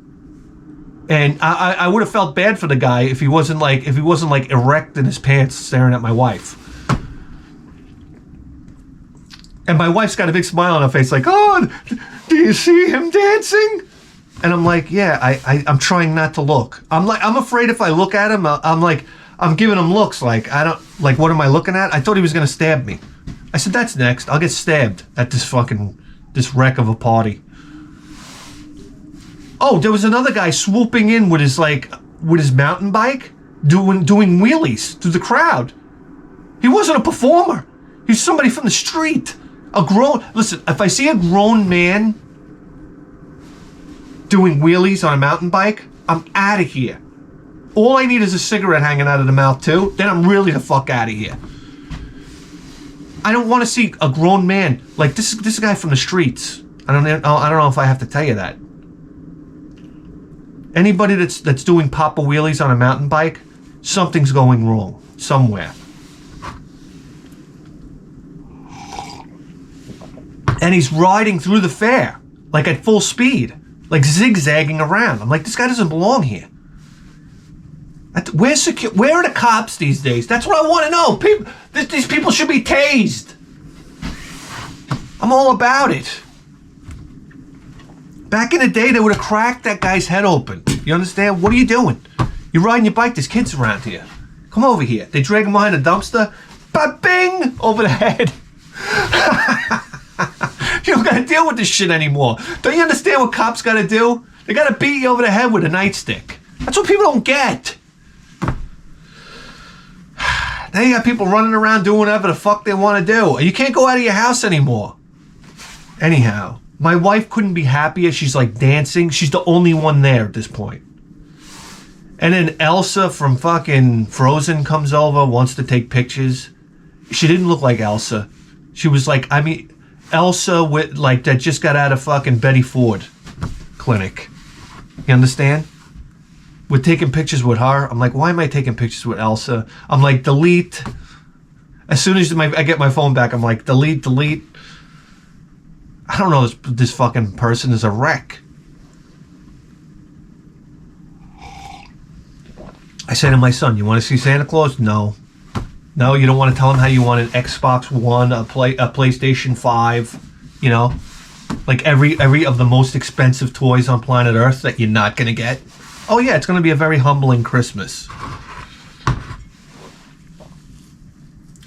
and I would have felt bad for the guy if he wasn't like erect in his pants staring at my wife. And my wife's got a big smile on her face, like, oh, do you see him dancing? And I'm like, yeah, I'm trying not to look. I'm afraid if I look at him, I'm giving him looks like, what am I looking at? I thought he was going to stab me. I said, that's next. I'll get stabbed at this wreck of a party. Oh, there was another guy swooping in with his mountain bike, doing wheelies through the crowd. He wasn't a performer. He's somebody from the street. Listen, if I see a grown man doing wheelies on a mountain bike, I'm out of here. All I need is a cigarette hanging out of the mouth too, then I'm really the fuck out of here. I don't want to see a grown man like this. This guy from the streets. I don't know if I have to tell you that. Anybody that's doing Papa Wheelies on a mountain bike, something's going wrong somewhere. And he's riding through the fair like at full speed, like zigzagging around. I'm like, this guy doesn't belong here. Where are the cops these days? That's what I want to know. These people should be tased. I'm all about it. Back in the day, they would have cracked that guy's head open. You understand? What are you doing? You're riding your bike. There's kids around here. Come over here. They drag him behind a dumpster. Ba-bing! Over the head. You don't got to deal with this shit anymore. Don't you understand what cops got to do? They got to beat you over the head with a nightstick. That's what people don't get. Now you got people running around doing whatever the fuck they want to do. You can't go out of your house anymore. Anyhow, my wife couldn't be happier. She's like dancing. She's the only one there at this point. And then Elsa from fucking Frozen comes over, wants to take pictures. She didn't look like Elsa. She was like, Elsa with like that just got out of fucking Betty Ford clinic. You understand? We're taking pictures with her. I'm like, why am I taking pictures with Elsa? I'm like, delete. As soon as I get my phone back, I'm like, delete. I don't know, this fucking person is a wreck. I say to my son, you want to see Santa Claus? No, you don't want to tell him how you want an Xbox One, a PlayStation 5, you know? Like every of the most expensive toys on planet Earth that you're not going to get. Oh yeah, it's going to be a very humbling Christmas.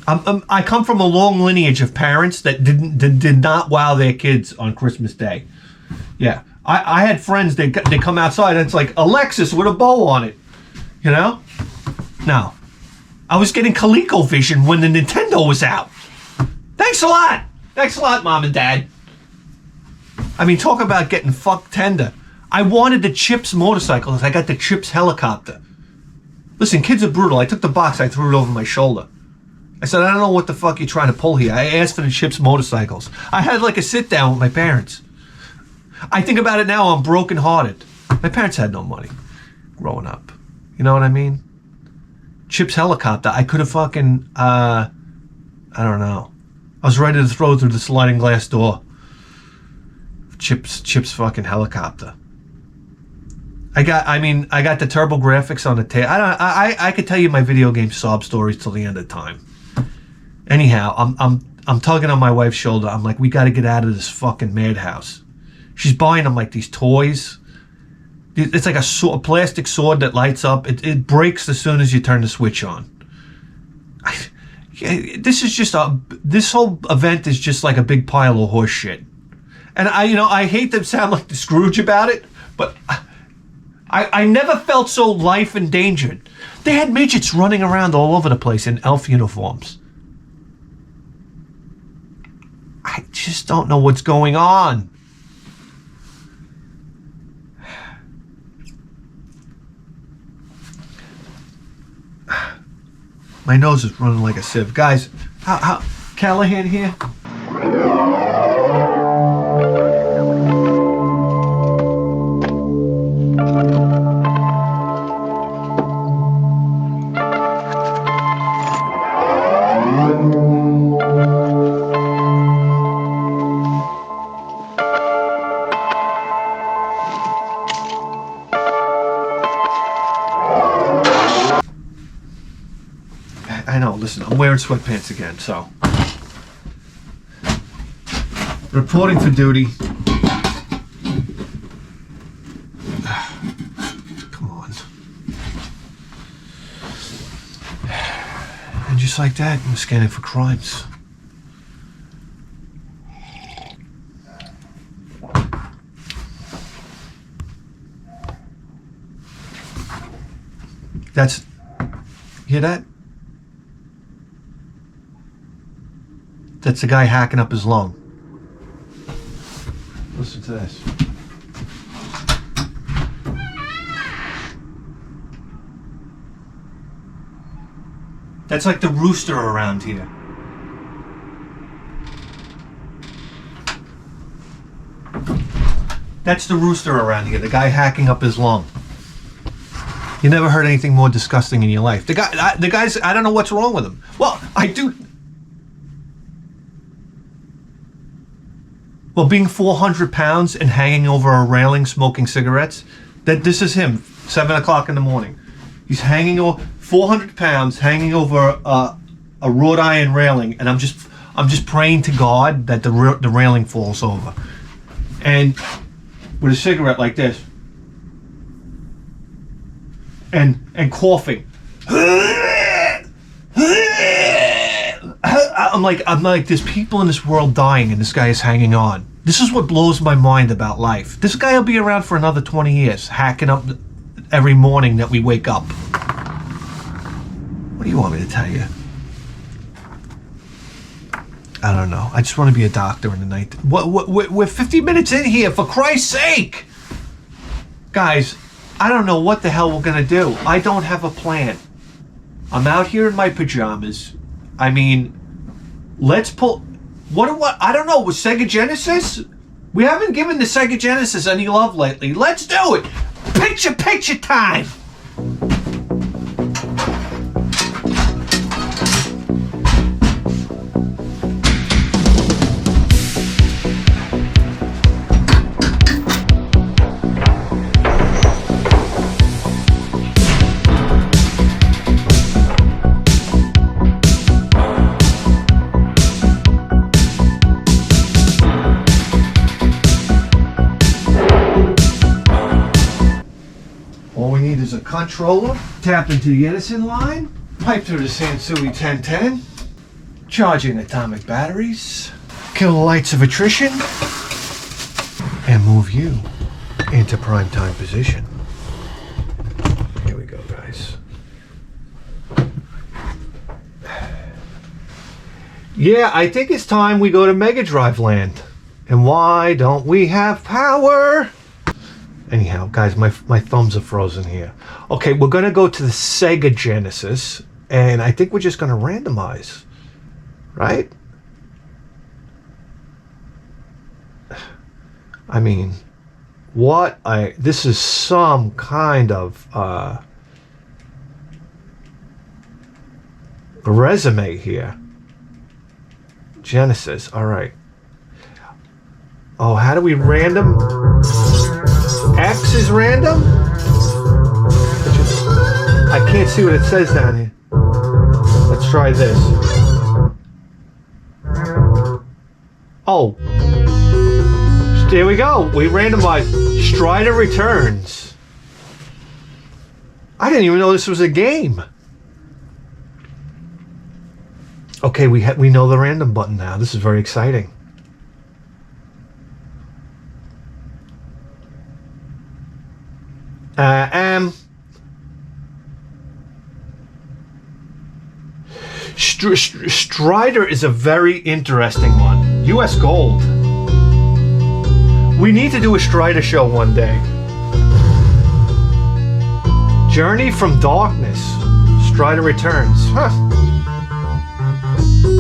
I come from a long lineage of parents that did not wow their kids on Christmas Day. Yeah, I had friends, they come outside and it's like Alexis with a bow on it, you know? No, I was getting ColecoVision when the Nintendo was out. Thanks a lot, Mom and Dad. I mean, talk about getting fucked tender. I wanted the Chips motorcycles. I got the Chips helicopter. Listen, kids are brutal. I took the box, I threw it over my shoulder. I said, I don't know what the fuck you're trying to pull here. I asked for the Chips motorcycles. I had like a sit down with my parents. I think about it now, I'm brokenhearted. My parents had no money growing up. You know what I mean? Chips helicopter. I could have fucking, I don't know. I was ready to throw through the sliding glass door. Chips fucking helicopter. I got the turbo graphics on the tape. I could tell you my video game sob stories till the end of time. Anyhow, I'm tugging on my wife's shoulder. I'm like, we got to get out of this fucking madhouse. She's buying them like these toys. It's like a plastic sword that lights up. It breaks as soon as you turn the switch on. This whole event is just like a big pile of horse shit. And I hate to sound like the Scrooge about it, but I never felt so life endangered. They had midgets running around all over the place in elf uniforms. I just don't know what's going on. My nose is running like a sieve. Guys, how Callahan here? I know, listen, I'm wearing sweatpants again, so. Reporting for duty. Come on. And just like that, I'm scanning for crimes. Hear that? That's the guy hacking up his lung. Listen to this. That's like the rooster around here. That's the rooster around here, the guy hacking up his lung. You never heard anything more disgusting in your life. The guy's, I don't know what's wrong with him. Well, I do. Well, being 400 pounds and hanging over a railing smoking cigarettes, this is him, 7 o'clock in the morning. He's hanging over, 400 pounds, hanging over a wrought iron railing, and I'm just praying to God that the railing falls over. And with a cigarette like this. And coughing. I'm like, there's people in this world dying and this guy is hanging on. This is what blows my mind about life. This guy will be around for another 20 years, hacking up every morning that we wake up. What do you want me to tell you? I don't know. I just want to be a doctor in the night. We're 50 minutes in here, for Christ's sake! Guys, I don't know what the hell we're gonna do. I don't have a plan. I'm out here in my pajamas. I mean, let's pull... What? I don't know, with Sega Genesis? We haven't given the Sega Genesis any love lately. Let's do it! Picture time! Is a controller, tap into the Edison line, pipe through the Sansui 1010, charging atomic batteries, kill the lights of attrition, and move you into prime time position. Here we go, guys. Yeah, I think it's time we go to Megadrive land. And why don't we have power? Anyhow, guys, my thumbs are frozen here. Okay, we're going to go to the Sega Genesis, and I think we're just going to randomize, right? I mean, this is some kind of resume here. Genesis, all right. Oh, how do we random? X is random? I can't see what it says down here. Let's try this. Oh. There we go. We randomized. Strider returns. I didn't even know this was a game. Okay, we know the random button now. This is very exciting. Strider is a very interesting one. US Gold. We need to do a Strider show one day. Journey from Darkness. Strider returns. Huh.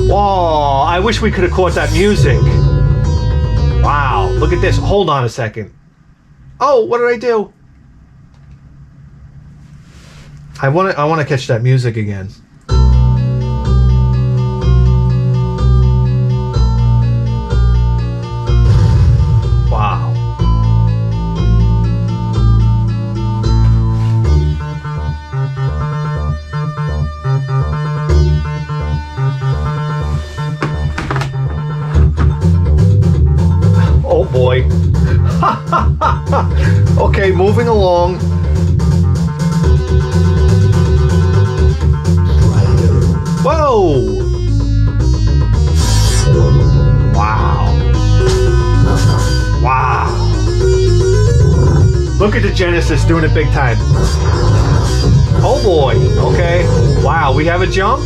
Whoa, I wish we could have caught that music. Wow, look at this. Hold on a second. Oh, what did I do? I want to catch that music again. Wow. Oh boy. Okay, moving along. Whoa! Wow. Wow. Look at the Genesis doing it big time. Oh boy. Okay. Wow, we have a jump.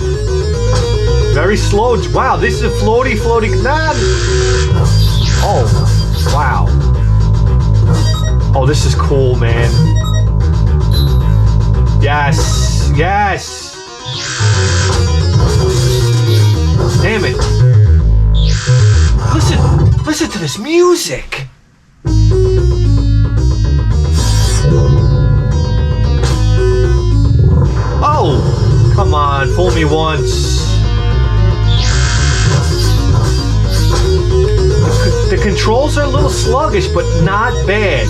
Very slow. Wow, this is a floaty. Nah. Oh. Wow. Oh, this is cool, man. Yes. Damn it. Listen to this music. on, fool me once. The controls are a little sluggish, but not bad.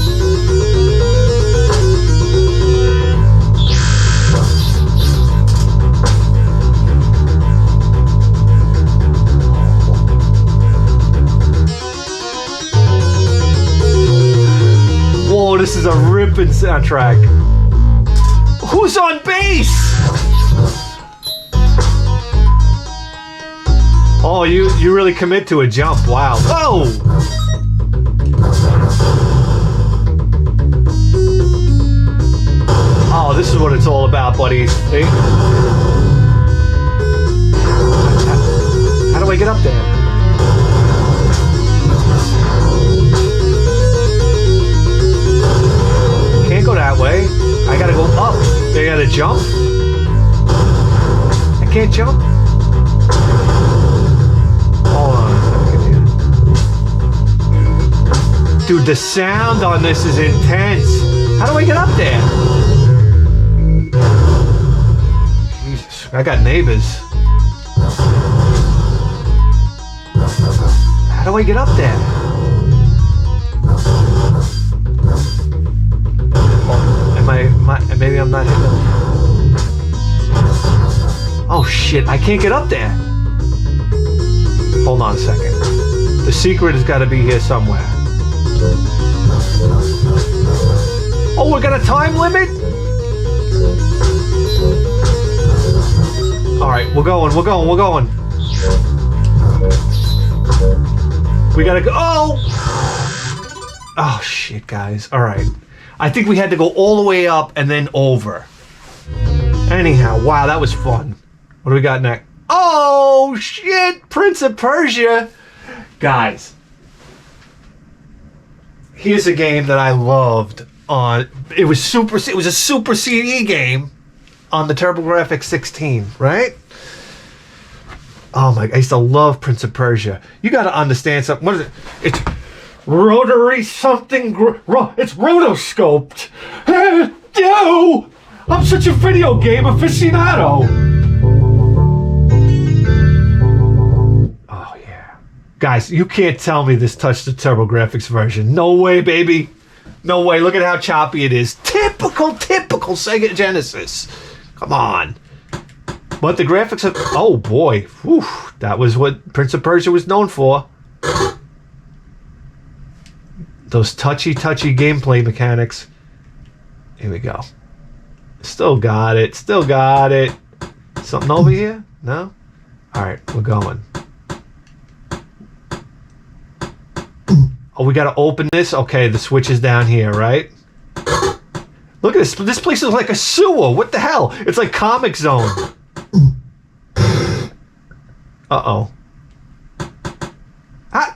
Whoa, this is a ripping soundtrack. Who's on bass? Oh, you really commit to a jump. Wow. Whoa! Oh, this is what it's all about, buddies. See? How do I get up there? Can't go that way. I gotta go up. I gotta jump. I can't jump. Hold on a second here. Dude, the sound on this is intense. How do I get up there? Jesus, I got neighbors. How do I get up there? Maybe I'm not hitting them. Oh shit, I can't get up there. Hold on a second. The secret has got to be here somewhere. Oh, we got a time limit? Alright, we're going. We gotta go. Oh! Oh shit, guys. Alright. I think we had to go all the way up and then over. Anyhow, wow, that was fun. What do we got next? Oh, shit! Prince of Persia! Guys, here's a game that I loved on... It was a Super CD game on the TurboGrafx 16, right? Oh my... I used to love Prince of Persia. You gotta understand something. What is it? It's... Rotary something, it's rotoscoped. Yo, I'm such a video game aficionado. Oh yeah, guys, you can't tell me this touched the TurboGrafx version. No way, baby. No way. Look at how choppy it is. Typical Sega Genesis. Come on. But the graphics of... Oh boy, whew, that was what Prince of Persia was known for. Those touchy gameplay mechanics. Here we go. Still got it. Something over here? No? Alright, we're going. Oh, we gotta open this? Okay, the switch is down here, right? Look at this. This place is like a sewer. What the hell? It's like Comic Zone. Uh-oh. Ah!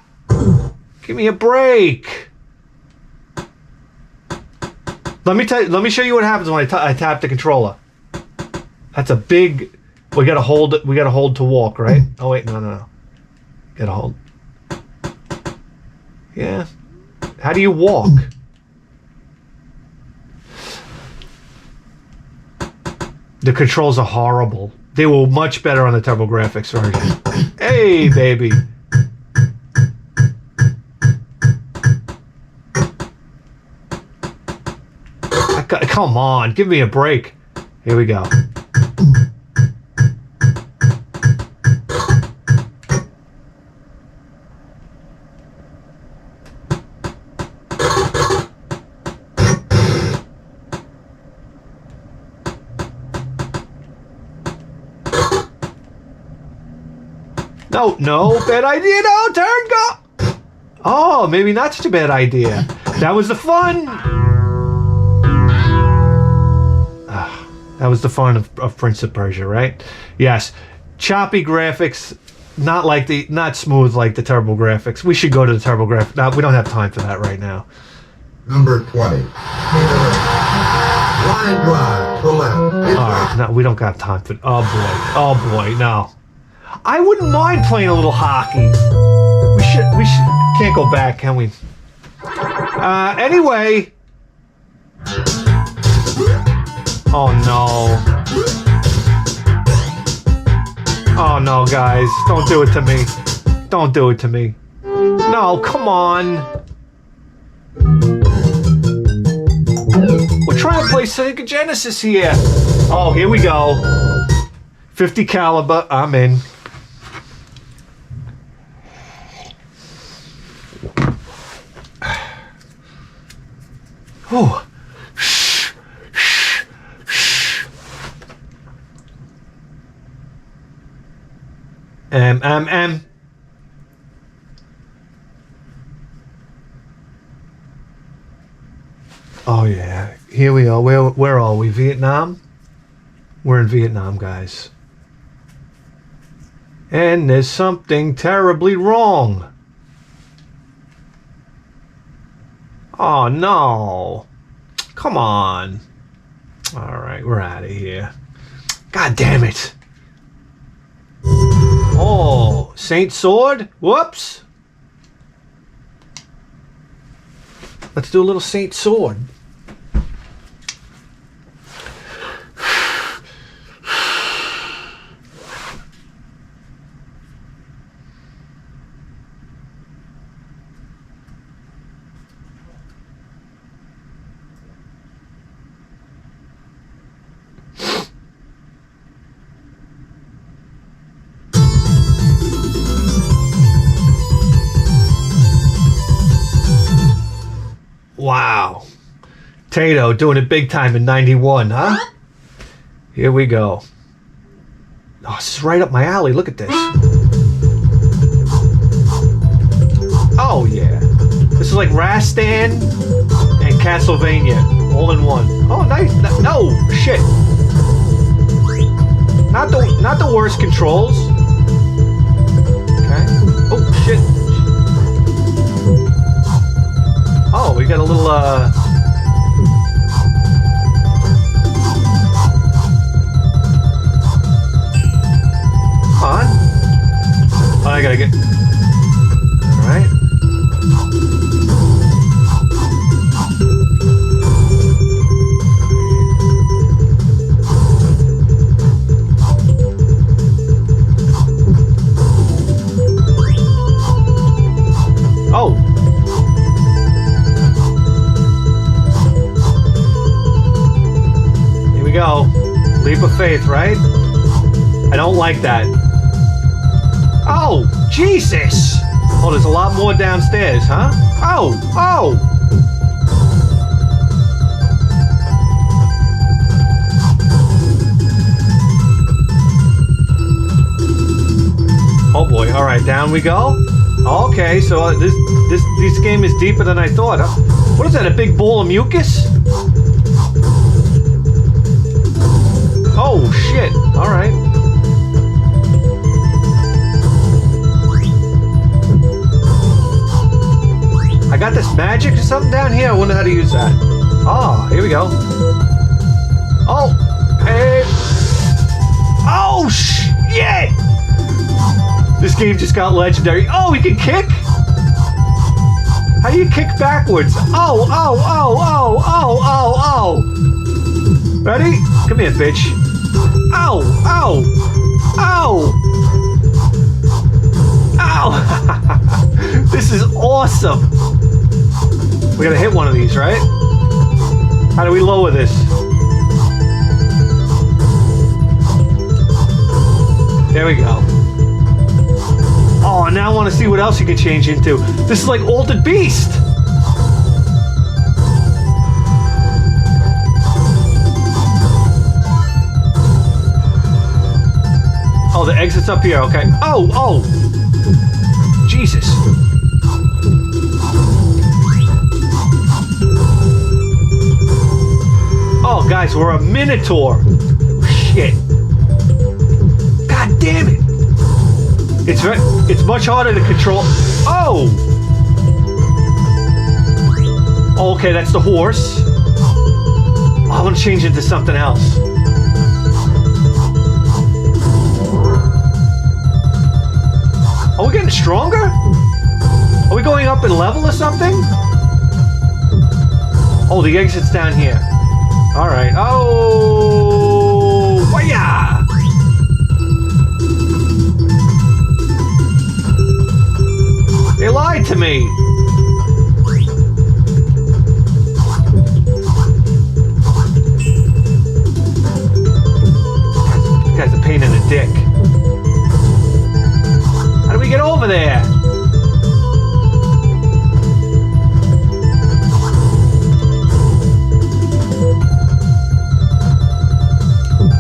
Give me a break. Let me show you what happens when I tap the controller. That's a big... We gotta hold it. We gotta hold to walk, right? Oh wait, no. Gotta hold. Yeah. How do you walk? The controls are horrible. They were much better on the TurboGrafx version. Hey, baby. Come on, give me a break. Here we go. No, bad idea. No, turn, go. Oh, maybe not such a bad idea. That was the fun. That was the fun of Prince of Persia, right? Yes, choppy graphics, not smooth like the TurboGrafx. We should go to the TurboGrafx. No, we don't have time for that right now.
Number 20. Line drive to left.
All right, no, we don't got time for. Oh boy, no. I wouldn't mind playing a little hockey. We should. Can't go back, can we? Anyway. Oh no. Oh no, guys. Don't do it to me. Don't do it to me. No, come on. We're trying to play Sega Genesis here. Oh, here we go. 50 caliber. I'm in. Oh. Oh yeah, here we are. Where are we? Vietnam? We're in Vietnam, guys. And there's something terribly wrong. Oh no. Come on. Alright, we're out of here. God damn it. Oh, Saint Sword? Whoops. Let's do a little Saint Sword. Wow. Tato doing it big time in 91, huh? Here we go. Oh, this is right up my alley. Look at this. Oh, yeah. This is like Rastan and Castlevania all in one. Oh, nice. No, shit. Not the worst controls. Okay. Oh, shit. Oh, we got a little, Come on. Oh, I gotta get... Alright. Oh! Go. Leap of faith, right? I don't like that. Oh, Jesus! Oh, there's a lot more downstairs, huh? Oh, oh! Oh boy, alright, down we go. Okay, so this game is deeper than I thought. What is that, a big ball of mucus? Oh, shit. All right. I got this magic or something down here. I wonder how to use that. Oh, here we go. Oh, hey. Oh, shit. This game just got legendary. Oh, we can kick? How do you kick backwards? Oh, oh, oh, oh, oh, oh, oh. Ready? Come here, bitch. Ow! Ow! Ow! Ow! This is awesome! We gotta hit one of these, right? How do we lower this? There we go. Oh, now I want to see what else you can change into. This is like Altered Beast! Oh, the exit's up here, okay. Oh, oh! Jesus. Oh, guys, we're a Minotaur. Shit. God damn it. It's much harder to control. Oh! Okay, that's the horse. Oh, I want to change it to something else. Are we getting stronger? Are we going up in level or something? Oh, the exit's down here. Alright. Oh! Waya! They lied to me. This guy's a pain in the dick. How do we get over there?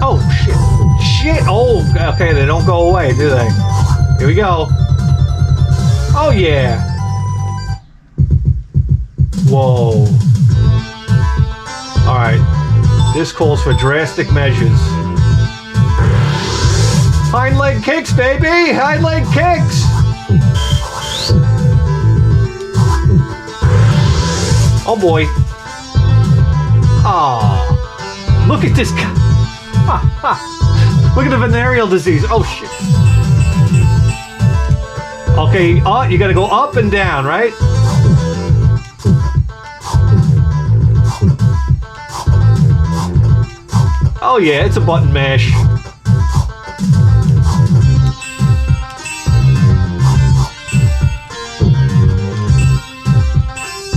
Oh, shit. Shit. Oh, okay. They don't go away, do they? Here we go. Oh, yeah. Whoa. All right. This calls for drastic measures. Hind leg kicks, baby! Hind leg kicks! Oh, boy. Oh. Look at this guy. Look at the venereal disease. Oh, shit. Okay, you gotta go up and down, right? Oh, yeah, it's a button mash.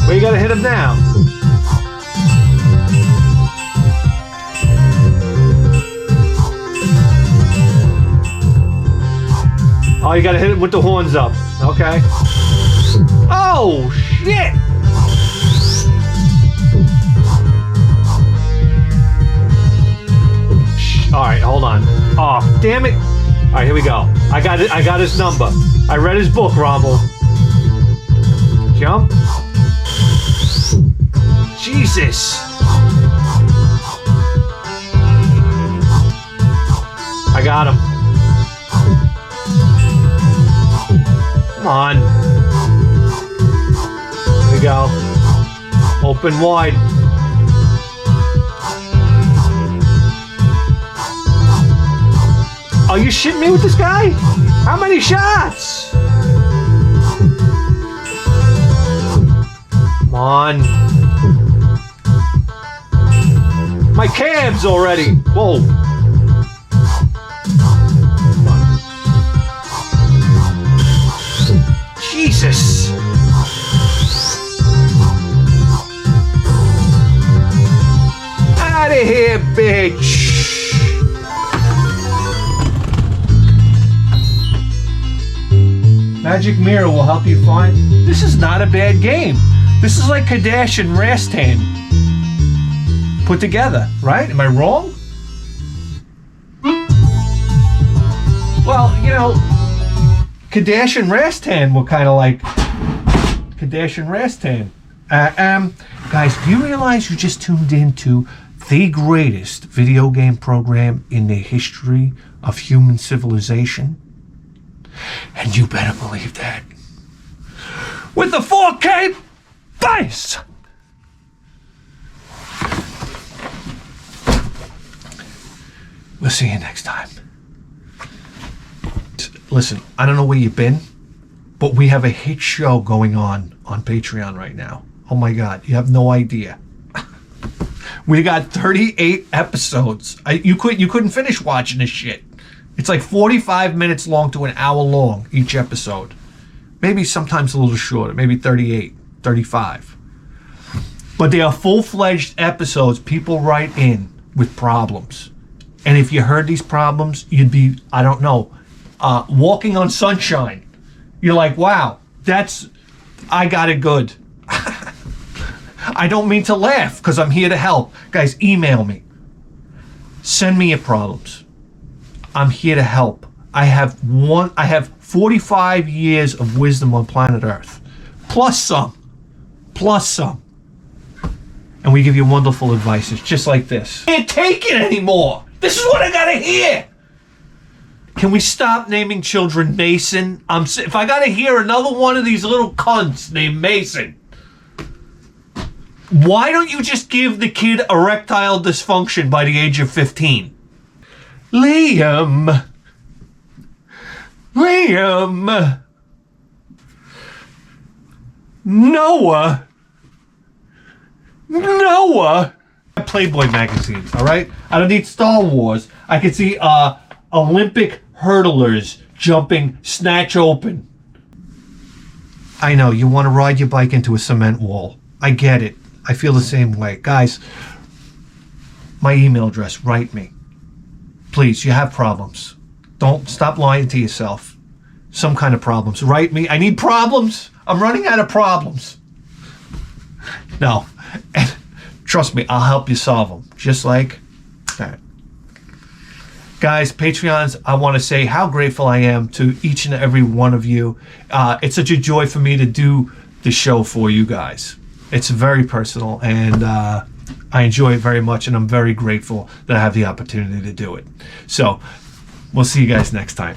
Where you gotta hit him now? Oh, you gotta hit it with the horns up. Okay. Oh, shit! Alright, hold on. Oh, damn it. Alright, here we go. I got it. I got his number. I read his book, Rommel. Jump. Jesus. I got him. Come on. Here we go. Open wide. Are you shitting me with this guy? How many shots? Come on. My calves already. Whoa. Jesus! Out of here, bitch! Magic Mirror will help you find... This is not a bad game. This is like Kadash and Rastan put together, right? Am I wrong? Well, you know... Kadash and Rastan were kind of like Kadash and Rastan. Guys, do you realize you just tuned into the greatest video game program in the history of human civilization? And you better believe that. With the 4K bass! We'll see you next time. Listen, I don't know where you've been, but we have a hit show going on Patreon right now. Oh my God, you have no idea. We got 38 episodes. You couldn't finish watching this shit. It's like 45 minutes long to an hour long each episode. Maybe sometimes a little shorter, maybe 38, 35. But they are full-fledged episodes. People write in with problems. And if you heard these problems, you'd be, I don't know, walking on sunshine. You're like, wow, I got it good. I don't mean to laugh because I'm here to help. Guys, email me. Send me your problems. I'm here to help. I have 45 years of wisdom on planet Earth. Plus some. And we give you wonderful advice. It's just like this. I can't take it anymore. This is what I gotta hear. Can we stop naming children Mason? If I gotta hear another one of these little cunts named Mason, why don't you just give the kid erectile dysfunction by the age of 15? Liam. Noah. Playboy magazines, all right? I don't need Star Wars. I can see Olympic hurdlers jumping snatch open. I know, you want to ride your bike into a cement wall. I get it. I feel the same way. Guys, my email address, write me. Please, you have problems. Don't stop lying to yourself. Some kind of problems. Write me. I need problems. I'm running out of problems. No. And trust me, I'll help you solve them. Just like that. Guys, Patreons, I want to say how grateful I am to each and every one of you. It's such a joy for me to do the show for you guys. It's very personal, and I enjoy it very much, and I'm very grateful that I have the opportunity to do it. So, we'll see you guys next time.